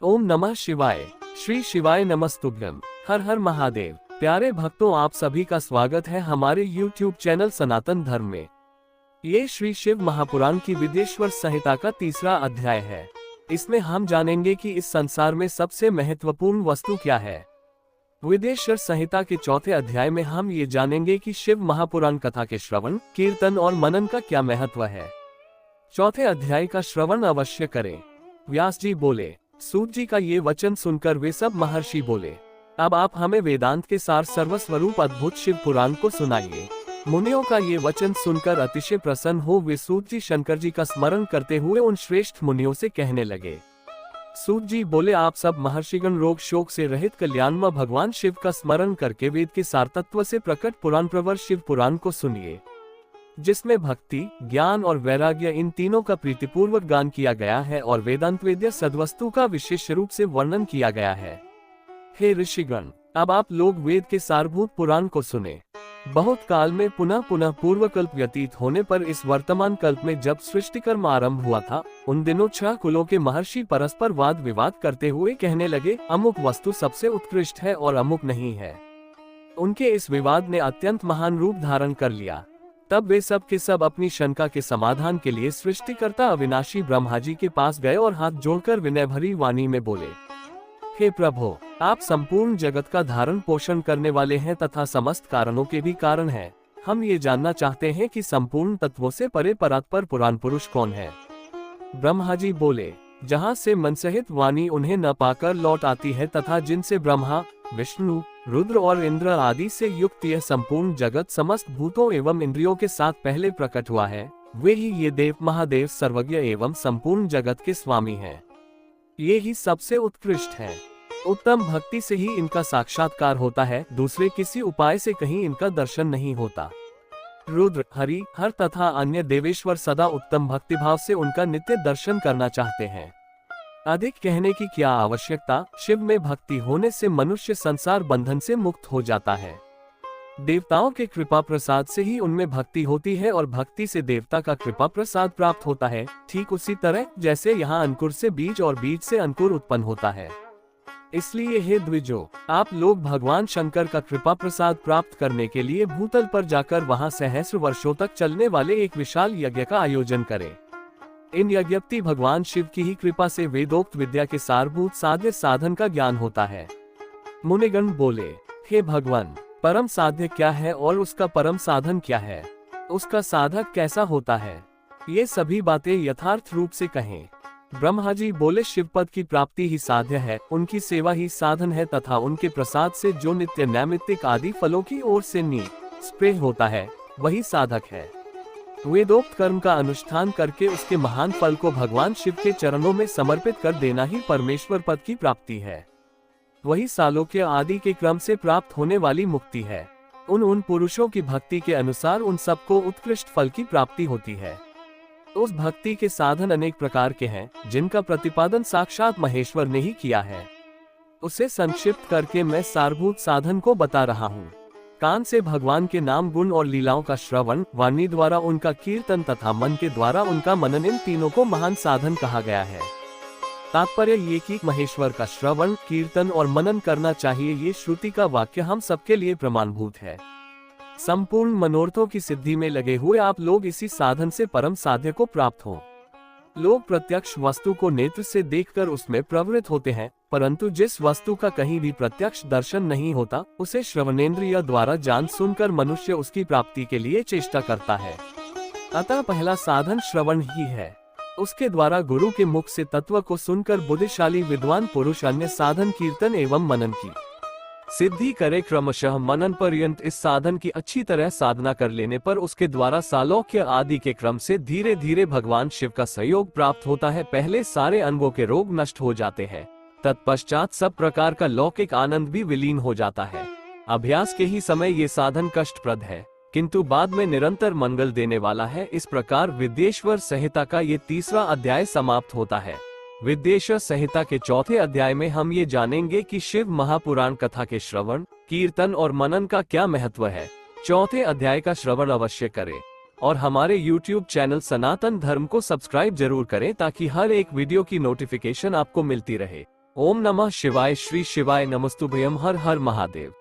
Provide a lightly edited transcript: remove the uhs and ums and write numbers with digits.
ओम नमः शिवाय। श्री शिवाय नमस्तुभ्यम। हर हर महादेव। प्यारे भक्तों, आप सभी का स्वागत है हमारे YouTube चैनल सनातन धर्म में। ये श्री शिव महापुराण की विदेश्वर संहिता का तीसरा अध्याय है। इसमें हम जानेंगे कि इस संसार में सबसे महत्वपूर्ण वस्तु क्या है। विदेश्वर संहिता के चौथे अध्याय में हम ये जानेंगे कि शिव महापुराण कथा के श्रवण, कीर्तन और मनन का क्या महत्व है। चौथे अध्याय का श्रवण अवश्य करें। व्यास जी बोले। सूत जी का ये वचन सुनकर वे सब महर्षि बोले, अब आप हमें वेदांत के सार सर्वस्वरूप अद्भुत शिव पुराण को सुनाइए। मुनियों का ये वचन सुनकर अतिशय प्रसन्न हो वे सूत जी शंकर जी का स्मरण करते हुए उन श्रेष्ठ मुनियों से कहने लगे। सूत जी बोले, आप सब महर्षिगण रोग शोक से रहित कल्याणमय भगवान शिव का स्मरण करके वेद के सार तत्व से प्रकट पुराण प्रवर शिव पुराण को सुनिए, जिसमें भक्ति, ज्ञान और वैराग्य इन तीनों का प्रीतिपूर्वक गान किया गया है और वेदांत वेद्य सद्वस्तु का विशेष रूप से वर्णन किया गया है। हे ऋषिगण, अब आप लोग वेद के सारभूत पुराण को सुने। बहुत काल में पुनः पुनः पूर्व कल्प व्यतीत होने पर इस वर्तमान कल्प में जब सृष्टि कर्म आरंभ हुआ था, उन दिनों 6 कुलों के महर्षि परस्पर वाद विवाद करते हुए कहने लगे, अमुक वस्तु सबसे उत्कृष्ट है और अमुक नहीं है। उनके इस विवाद ने अत्यंत महान रूप धारण कर लिया। तब वे सब के सब अपनी शंका के समाधान के लिए सृष्टिकर्ता अविनाशी ब्रह्मा जी के पास गए और हाथ जोड़कर विनय भरी वाणी में बोले, हे प्रभु, आप संपूर्ण जगत का धारण पोषण करने वाले हैं तथा समस्त कारणों के भी कारण हैं। हम ये जानना चाहते हैं कि संपूर्ण तत्वों से परे परात्पर पुराण पुरुष कौन है। ब्रह्मा जी बोले, जहाँ से मन सहित वाणी उन्हें न पाकर लौट आती है तथा जिनसे ब्रह्मा, विष्णु, रुद्र और इंद्र आदि से युक्त यह संपूर्ण जगत समस्त भूतों एवं इंद्रियों के साथ पहले प्रकट हुआ है, वे ही ये देव महादेव सर्वज्ञ एवं संपूर्ण जगत के स्वामी हैं। ये ही सबसे उत्कृष्ट है। उत्तम भक्ति से ही इनका साक्षात्कार होता है, दूसरे किसी उपाय से कहीं इनका दर्शन नहीं होता। रुद्र, हरि, हर तथा अन्य देवेश्वर सदा उत्तम भक्तिभाव से उनका नित्य दर्शन करना चाहते हैं। अधिक कहने की क्या आवश्यकता, शिव में भक्ति होने से मनुष्य संसार बंधन से मुक्त हो जाता है। देवताओं के कृपा प्रसाद से ही उनमें भक्ति होती है और भक्ति से देवता का कृपा प्रसाद प्राप्त होता है। ठीक उसी तरह जैसे यहाँ अंकुर से बीज और बीज से अंकुर उत्पन्न होता है। इसलिए हे द्विजो, आप लोग भगवान शंकर का कृपा प्रसाद प्राप्त करने के लिए भूतल पर जाकर वहाँ सहस्र वर्षों तक चलने वाले एक विशाल यज्ञ का आयोजन करें। इन यज्ञप्ति भगवान शिव की ही कृपा से वेदोक्त विद्या के सारभूत साध्य साधन का ज्ञान होता है। मुनिगण बोले, हे भगवान, परम साध्य क्या है और उसका परम साधन क्या है, उसका साधक कैसा होता है, ये सभी बातें यथार्थ रूप से कहें। ब्रह्मा जी बोले, शिवपद की प्राप्ति ही साध्य है, उनकी सेवा ही साधन है तथा उनके प्रसाद से जो नित्य नैमित्तिक आदि फलों की ओर से स्प्रे होता है वही साधक है। वेदोक्त कर्म का अनुष्ठान करके उसके महान फल को भगवान शिव के चरणों में समर्पित कर देना ही परमेश्वर पद की प्राप्ति है। वही सालोक्य आदि के क्रम से प्राप्त होने वाली मुक्ति है। उन पुरुषों की भक्ति के अनुसार उन सबको उत्कृष्ट फल की प्राप्ति होती है। उस भक्ति के साधन अनेक प्रकार के हैं, जिनका प्रतिपादन साक्षात महेश्वर ने ही किया है। उसे संक्षिप्त करके मैं सारभूत साधन को बता रहा हूँ। कान से भगवान के नाम, गुण और लीलाओं का श्रवण, वाणी द्वारा उनका कीर्तन तथा मन के द्वारा उनका मनन, इन तीनों को महान साधन कहा गया है। तात्पर्य ये कि महेश्वर का श्रवण, कीर्तन और मनन करना चाहिए, ये श्रुति का वाक्य हम सबके लिए प्रमाणभूत है। संपूर्ण मनोरथों की सिद्धि में लगे हुए आप लोग इसी साधन से परम साध्य को प्राप्त हो। लोग प्रत्यक्ष वस्तु को नेत्र से देखकर उसमें प्रवृत्त होते हैं, परंतु जिस वस्तु का कहीं भी प्रत्यक्ष दर्शन नहीं होता, उसे श्रवणेन्द्रिय द्वारा जान सुनकर मनुष्य उसकी प्राप्ति के लिए चेष्टा करता है। अतः पहला साधन श्रवण ही है। उसके द्वारा गुरु के मुख से तत्व को सुनकर बुद्धिशाली विद्वान पुरुष अन्य साधन कीर्तन एवं मनन की सिद्धि करे। क्रमशः मनन पर्यंत इस साधन की अच्छी तरह साधना कर लेने पर उसके द्वारा सालोक्य आदि के क्रम से धीरे धीरे भगवान शिव का सहयोग प्राप्त होता है। पहले सारे अंगों के रोग नष्ट हो जाते हैं, तत्पश्चात सब प्रकार का लौकिक आनंद भी विलीन हो जाता है। अभ्यास के ही समय ये साधन कष्टप्रद है, किंतु बाद में निरंतर मंगल देने वाला है। इस प्रकार विद्येश्वर संहिता का ये तीसरा अध्याय समाप्त होता है। विद्येश्वर संहिता के चौथे अध्याय में हम ये जानेंगे कि शिव महापुराण कथा के श्रवण, कीर्तन और मनन का क्या महत्व है। चौथे अध्याय का श्रवण अवश्य करें और हमारे YouTube चैनल सनातन धर्म को सब्सक्राइब जरूर करें ताकि हर एक वीडियो की नोटिफिकेशन आपको मिलती रहे। ओम नमः शिवाय। श्री शिवाय नमस्तुभ्यम। हर हर महादेव।